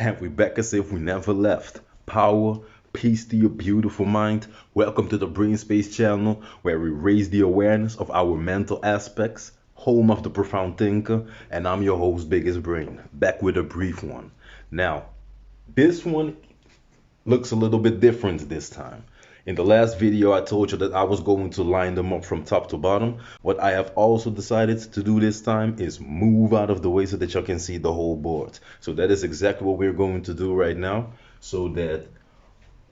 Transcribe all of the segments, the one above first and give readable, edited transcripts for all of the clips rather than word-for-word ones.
And we back as if we never left. Power, peace to your beautiful mind. Welcome to the Brain Space channel, where we raise the awareness of our mental aspects, home of the profound thinker, and I'm your host, Biggest Brain, back with a brief one. Now, this one looks a little bit different this time. In the last video, I told you that I was going to line them up from top to bottom. What I have also decided to do this time is move out of the way so that you can see the whole board. So that is exactly what we're going to do right now, so that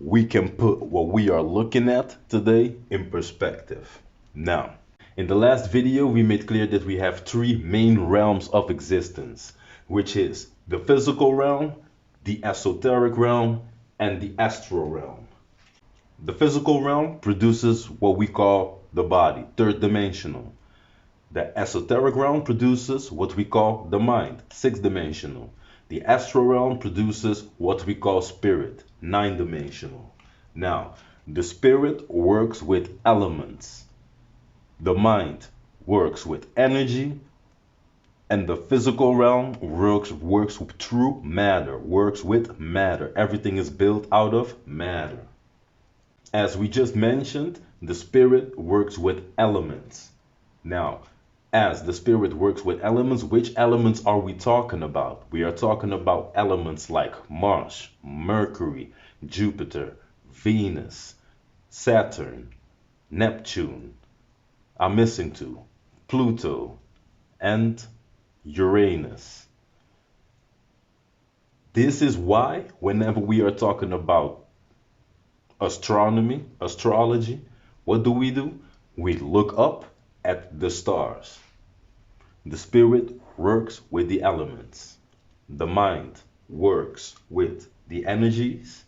we can put what we are looking at today in perspective. Now, in the last video, we made clear that we have three main realms of existence, which is the physical realm, the esoteric realm, and the astral realm. The physical realm produces what we call the body, third dimensional. The esoteric realm produces what we call the mind, sixth dimensional. The astral realm produces what we call spirit, ninth dimensional. Now, the spirit works with elements. The mind works with energy, and the physical realm works through matter, works with matter. Everything is built out of matter. As we just mentioned, the spirit works with elements. Now, as the spirit works with elements, which elements are we talking about? We are talking about elements like Mars, Mercury, Jupiter, Venus, Saturn, Neptune, I'm missing two, Pluto, and Uranus. This is why whenever we are talking about astronomy, astrology, what do? We look up at the stars. The spirit works with the elements. The mind works with the energies,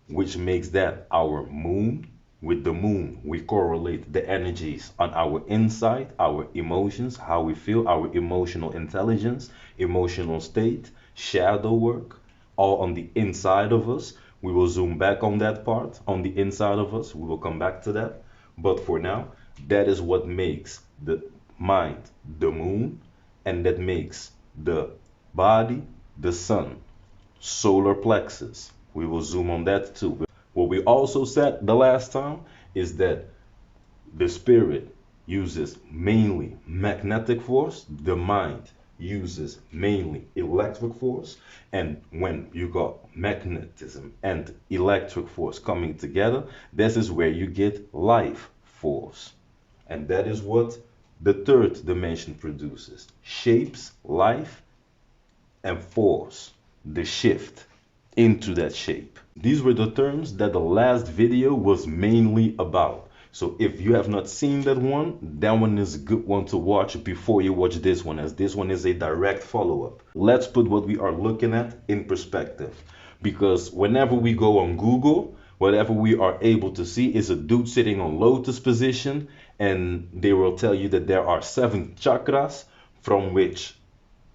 which makes that our moon. With the moon, we correlate the energies on our inside, our emotions, how we feel, our emotional intelligence, emotional state, shadow work, all on the inside of us. We will zoom back on that part, on the inside of us. We will come back to that. But for now, that is what makes the mind the moon, and that makes the body the sun, solar plexus. We will zoom on that too. What we also said the last time is that the spirit uses mainly magnetic force, the mind uses mainly electric force, and when you got magnetism and electric force coming together, this is where you get life force. And that is what the third dimension produces: shapes, life, and force, the shift into that shape. These were the terms that the last video was mainly about. So if you have not seen that one is a good one to watch before you watch this one, as this one is a direct follow-up. Let's put what we are looking at in perspective. Because whenever we go on Google, whatever we are able to see is a dude sitting on lotus position, and they will tell you that there are 7 chakras, from which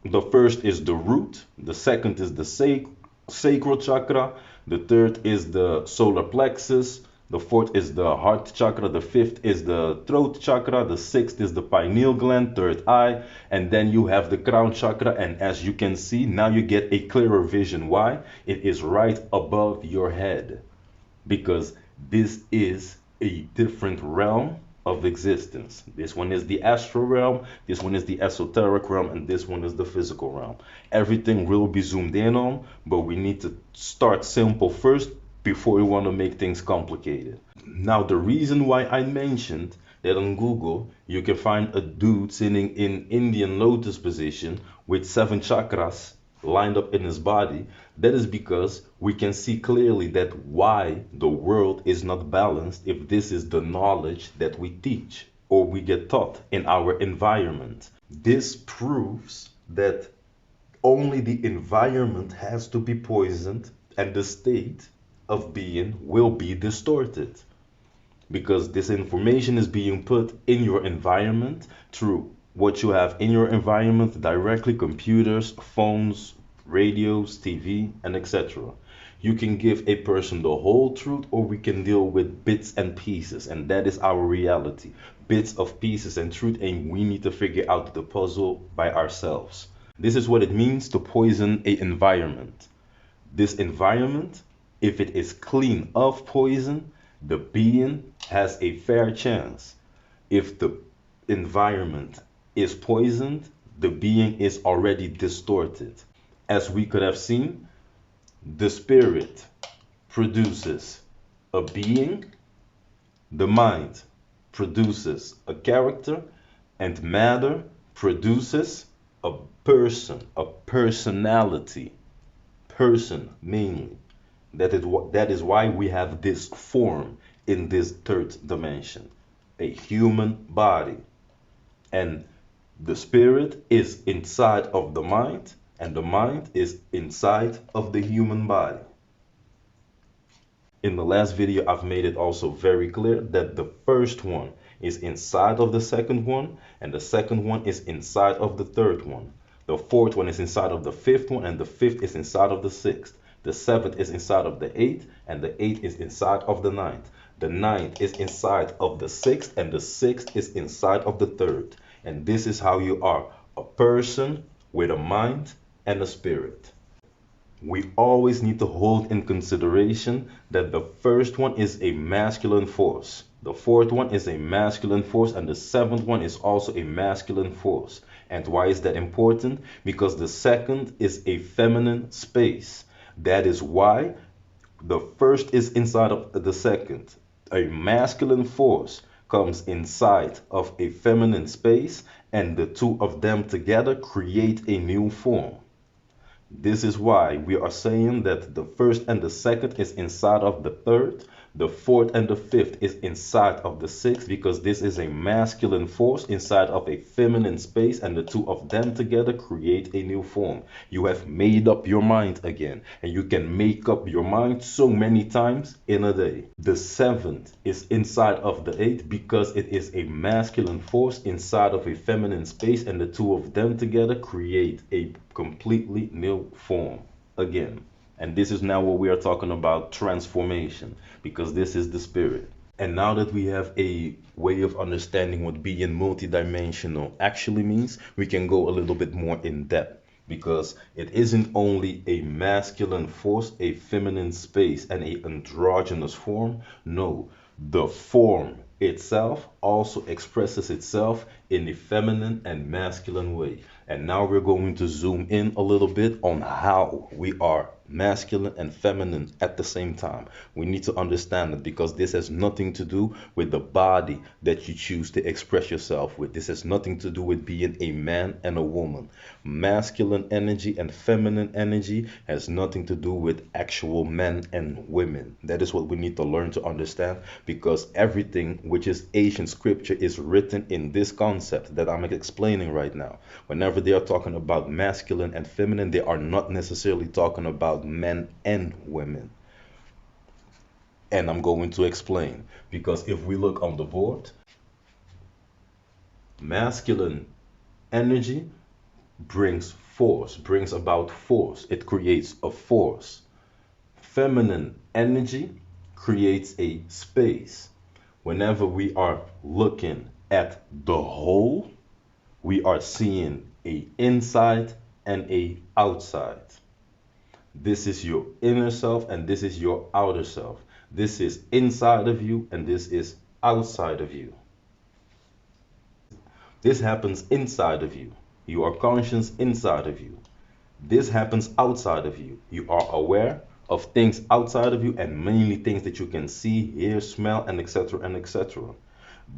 the first is the root, the second is the sacral chakra, the third is the solar plexus, the fourth is the heart chakra, the fifth is the throat chakra, the sixth is the pineal gland, third eye, and then you have the crown chakra. And as you can see, now you get a clearer vision. Why? It is right above your head, because this is a different realm of existence. This one is the astral realm, this one is the esoteric realm, and this one is the physical realm. Everything will be zoomed in on, but we need to start simple first before we want to make things complicated. Now, the reason why I mentioned that on Google you can find a dude sitting in Indian lotus position with 7 chakras lined up in his body, that is because we can see clearly that why the world is not balanced if this is the knowledge that we teach or we get taught in our environment. This proves that only the environment has to be poisoned and the state of being will be distorted, because this information is being put in your environment through what you have in your environment directly: computers, phones, radios, TV, and etc. You can give a person the whole truth, or we can deal with bits and pieces, and that is our reality: bits of pieces and truth, and we need to figure out the puzzle by ourselves. This is what it means to poison an environment. This environment, if it is clean of poison, the being has a fair chance. If the environment is poisoned, the being is already distorted. As we could have seen, the spirit produces a being, the mind produces a character, and matter produces a person, a personality, person mainly. That is why we have this form in this third dimension, a human body. And the spirit is inside of the mind, and the mind is inside of the human body. In the last video, I've made it also very clear that the first one is inside of the second one, and the second one is inside of the third one. The fourth one is inside of the fifth one, and the fifth is inside of the sixth. The seventh is inside of the eighth, and the eighth is inside of the ninth. The ninth is inside of the sixth, and the sixth is inside of the third. And this is how you are, a person with a mind and a spirit. We always need to hold in consideration that the first one is a masculine force, the fourth one is a masculine force, and the seventh one is also a masculine force. And why is that important? Because the second is a feminine space. That is why the first is inside of the second. A masculine force comes inside of a feminine space, and the two of them together create a new form. This is why we are saying that the first and the second is inside of the third, the fourth and the fifth is inside of the sixth, because this is a masculine force inside of a feminine space, and the two of them together create a new form. You have made up your mind again, and you can make up your mind so many times in a day. The seventh is inside of the eighth because it is a masculine force inside of a feminine space, and the two of them together create a completely new form again. And this is now what we are talking about, transformation, because this is the spirit. And now that we have a way of understanding what being multidimensional actually means, we can go a little bit more in depth, because it isn't only a masculine force, a feminine space, and a androgynous form. No, the form itself also expresses itself in a feminine and masculine way. And now we're going to zoom in a little bit on how we are masculine and feminine at the same time. We need to understand it, because this has nothing to do with the body that you choose to express yourself with. This has nothing to do with being a man and a woman. Masculine energy and feminine energy has nothing to do with actual men and women. That is what we need to learn to understand, because everything which is Asian scripture is written in this concept that I'm explaining right now. Whenever they are talking about masculine and feminine, they are not necessarily talking about men and women. And I'm going to explain, because if we look on the board, masculine energy brings force, brings about force. It creates a force. Feminine energy creates a space. Whenever we are looking at the whole, we are seeing a inside and a outside. This is your inner self and this is your outer self. This is inside of you and this is outside of you. This happens inside of you. You are conscious inside of you. This happens outside of you. You are aware of things outside of you, and mainly things that you can see, hear, smell, and etc. and etc.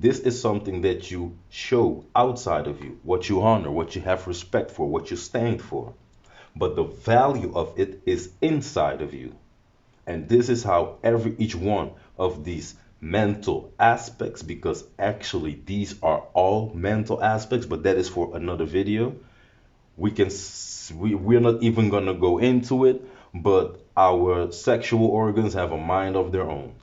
This is something that you show outside of you, what you honor, what you have respect for, what you stand for. But the value of it is inside of you. And this is how each one of these mental aspects, because actually these are all mental aspects, but that is for another video. We're not even gonna go into it, but our sexual organs have a mind of their own.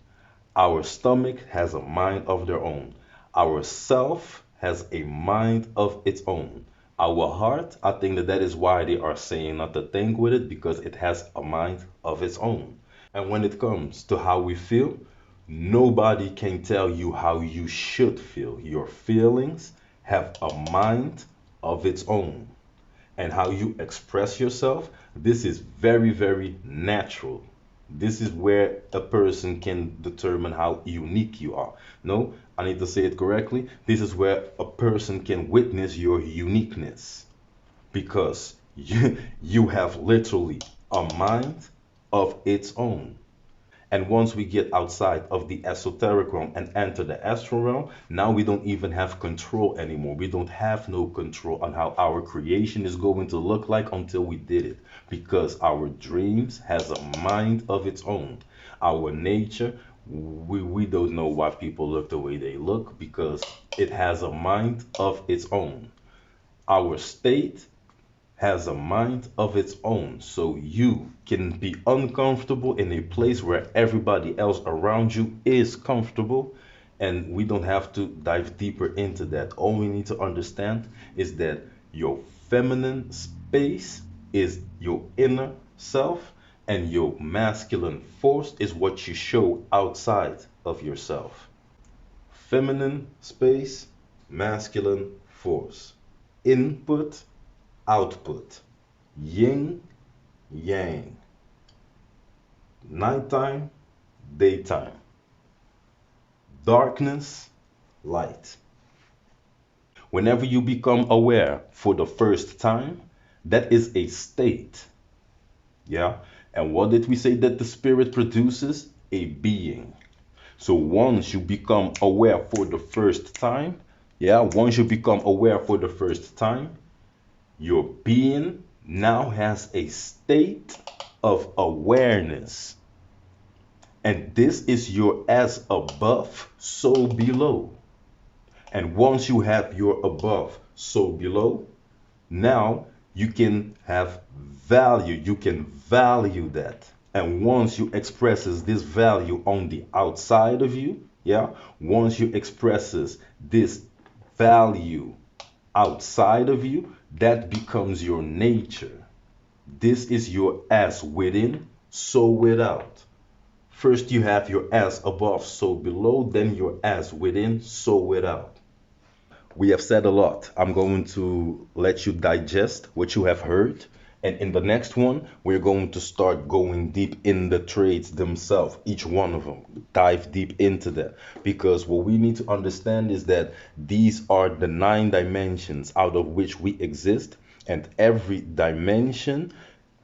Our stomach has a mind of their own. Our self has a mind of its own. Our heart, I think that is why they are saying not to think with it, because it has a mind of its own. And when it comes to how we feel, nobody can tell you how you should feel. Your feelings have a mind of its own. and how you express yourself, this is very, very natural. This is where a person can determine how unique you are. No, I need to say it correctly. This is where a person can witness your uniqueness because you have literally a mind of its own. And once we get outside of the esoteric realm and enter the astral realm, now we don't even have control anymore. We don't have no control on how our creation is going to look like until we did it. Because our dreams has a mind of its own. Our nature, we don't know why people look the way they look because it has a mind of its own. Our state has a mind of its own. So you can be uncomfortable in a place where everybody else around you is comfortable. And we don't have to dive deeper into that. All we need to understand is that your feminine space is your inner self, and your masculine force is what you show outside of yourself. Feminine space, masculine force. Input, output, yin, yang, nighttime, daytime, darkness, light. Whenever you become aware for the first time, that is a state. Yeah. And what did we say that the spirit produces? A being. So once you become aware for the first time, yeah, once you become aware for the first time, your being now has a state of awareness. And this is your as above, so below. And once you have your above, so below, now you can have value. You can value that. And once you expresses this value on the outside of you, yeah, once you expresses this value outside of you, that becomes your nature. This is your as within, so without. First you have your as above, so below, then your as within, so without. We have said a lot. I'm going to let you digest what you have heard. And in the next one, we're going to start going deep in the trades themselves, each one of them, dive deep into that. Because what we need to understand is that these are the 9 dimensions out of which we exist, and every dimension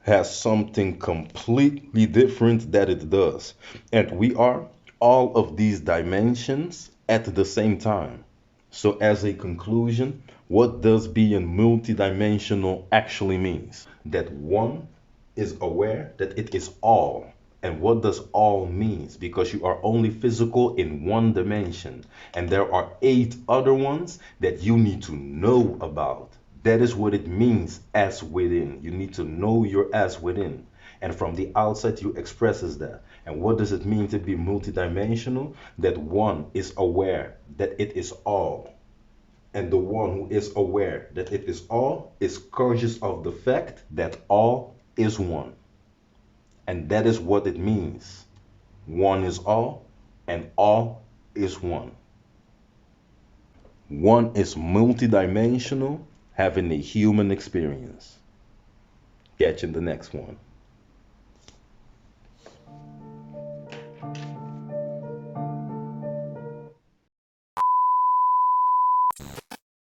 has something completely different that it does. And we are all of these dimensions at the same time. So, as a conclusion, what does being multidimensional actually means? That one is aware that it is all. And what does all means? Because you are only physical in one dimension, and there are 8 other ones that you need to know about. That is what it means as within. You need to know your as within. And from the outside, you expresses that. And what does it mean to be multidimensional? That one is aware that it is all. And the one who is aware that it is all is conscious of the fact that all is one. And that is what it means. One is all, and all is one. One is multidimensional, having a human experience. Catch in the next one.